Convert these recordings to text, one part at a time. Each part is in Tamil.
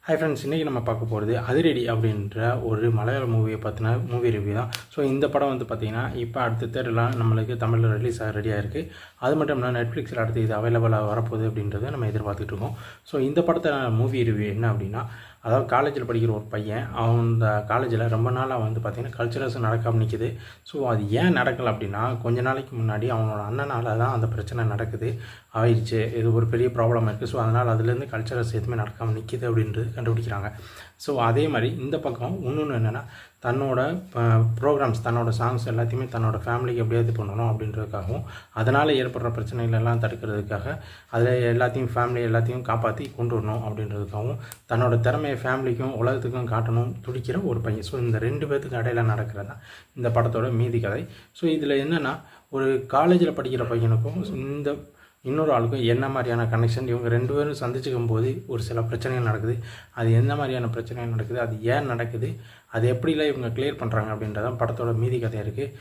ஹாய் ஃப்ரெண்ட்ஸ், இன்றைக்கி நம்ம பார்க்க போகிறது அதிரடி அப்படின்ற ஒரு மலையாள மூவியை பற்றின மூவி ரிவ்யூ தான். ஸோ இந்த படம் வந்து பார்த்திங்கன்னா இப்போ அடுத்த தேர்லாம் நம்மளுக்கு தமிழில் ரிலீஸ் ஆக ரெடியாக இருக்குது. அது மட்டும் இல்லாமல் நெட்ஃப்ளிக்ஸில் அடுத்து இது அவைலபிளாக வரப்போகுது அப்படின்றத நம்ம எதிர்பார்த்துட்டு இருக்கோம். ஸோ இந்த படத்தை மூவி ரிவ்யூ என்ன அப்படின்னா, அதாவது காலேஜில் படிக்கிற ஒரு பையன், அந்த காலேஜில் ரொம்ப நாளாக வந்து பார்த்திங்கன்னா கல்ச்சரல்ஸ் நடக்காமல் நிற்கிது. ஸோ அது ஏன் நடக்கலை அப்படின்னா, கொஞ்ச நாளைக்கு முன்னாடி அவனோட அண்ணனால் தான் அந்த பிரச்சனை நடக்குது ஆயிடுச்சு. இது ஒரு பெரிய ப்ராப்ளம் இருக்குது. ஸோ அதனால் அதுலேருந்து கல்ச்சரல்ஸ் எதுவுமே நடக்காமல் நிற்கிது அப்படின்றது கண்டுபிடிக்கிறாங்க. ஸோ அதே மாதிரி இந்த பக்கம் இன்னொன்று என்னென்னா, தன்னோட ப்ரோக்ராம்ஸ், தன்னோட சாங்ஸ் எல்லாத்தையுமே தன்னோட ஃபேமிலிக்கு எப்படியாவது பண்ணணும் அப்படின்றதுக்காகவும், அதனால் ஏற்படுற பிரச்சனைகளெல்லாம் தடுக்கிறதுக்காக, அதில் எல்லாத்தையும் ஃபேமிலி எல்லாத்தையும் காப்பாற்றி கொண்டு வரணும் அப்படின்றதுக்காகவும், தன்னோட திறமையை ஃபேமிலிக்கும் உலகத்துக்கும் காட்டணும் துடிக்கிற ஒரு பையன். ஸோ இந்த 2 பேர்த்துக்கு இடையில நடக்கிறது தான் இந்த படத்தோட மீதி கதை. ஸோ இதில் என்னென்னா, ஒரு காலேஜில் படிக்கிற பையனுக்கும் இந்த இன்னொரு ஆளுக்கும் என்ன மாதிரியான கனெக்ஷன், இவங்க 2 பேரும் சந்திச்சுக்கும் போது ஒரு சில பிரச்சனைகள் நடக்குது. அது எந்த மாதிரியான பிரச்சனைகள் நடக்குது, அது ஏன் நடக்குது, அது எப்படிலாம் இவங்க கிளியர் பண்ணுறாங்க அப்படின்றதான் படத்தோட மீதி கதை இருக்குது.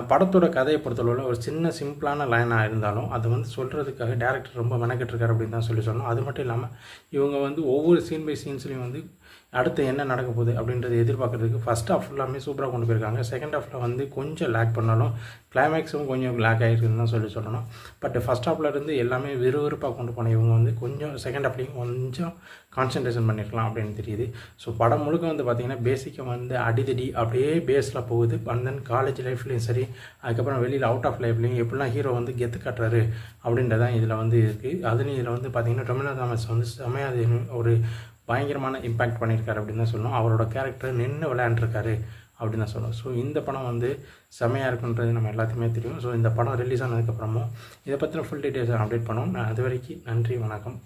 படத்தோட கதையை பொறுத்தளவில் ஒரு சின்ன சிம்பிளான லைனாக இருந்தாலும் அது வந்து சொல்கிறதுக்காக டேரக்டர் ரொம்ப மெனக்கெட்டுருக்காரு அப்படின்னு தான் சொல்லணும். அது மட்டும் இல்லாமல் இவங்க வந்து ஒவ்வொரு சீன் பை சீன்ஸ்லையும் வந்து அடுத்து என்ன நடக்க போகுது அப்படின்றத எதிர்பார்க்குறதுக்கு ஃபஸ்ட் ஹாஃப் ஃபுல்லாமே சூப்பராக கொண்டு போயிருக்காங்க. செகண்ட் ஹாஃபில் வந்து கொஞ்சம் லேக் பண்ணாலும் கிளைமேக்ஸும் கொஞ்சம் லேக் ஆகிருக்குன்னு தான் சொல்லணும். பட் ஃபஸ்ட் ஹாஃபில் இருந்து எல்லாமே விறுவிறுப்பாக கொண்டு போன இவங்க வந்து கொஞ்சம் செகண்ட் ஹாஃப்லேயும் கொஞ்சம் கான்சன்ட்ரேஷன் பண்ணியிருக்கலாம் அப்படின்னு தெரியுது. ஸோ படம் முழுக்க வந்து பார்த்திங்கன்னா பேசிக்காக வந்து அடிதடி அப்படியே பேஸில் போகுது. அண்ட் தென் காலேஜ் லைஃப்லேயும் சரி, அதுக்கப்புறம் வெளியில் அவுட் ஆஃப் லைஃப்லேயும் எப்படிலாம் ஹீரோ வந்து கெத்து காட்டுறாரு அப்படின்றதான் இதில் வந்து இருக்குது. அதுலேயும் இதில் வந்து பார்த்திங்கன்னா டொமினோ தாமஸ் வந்து செமையாக ஒரு பயங்கரமான இம்பேக்ட் பண்ணியிருக்காரு அப்படின்னு தான் சொல்லணும். அவரோட கேரக்டர் நின்று விளையாண்டுருக்காரு அப்படின்னு தான் சொல்லணும். ஸோ இந்த படம் வந்து செமையாக இருக்குன்றது நம்ம எல்லாத்தையுமே தெரியும். ஸோ இந்த படம் ரிலீஸ் ஆனதுக்கப்புறமும் இதை பற்றின ஃபுல் டீட்டெயில்ஸை அப்டேட் பண்ணுவோம். அது வரைக்கும் நன்றி, வணக்கம்.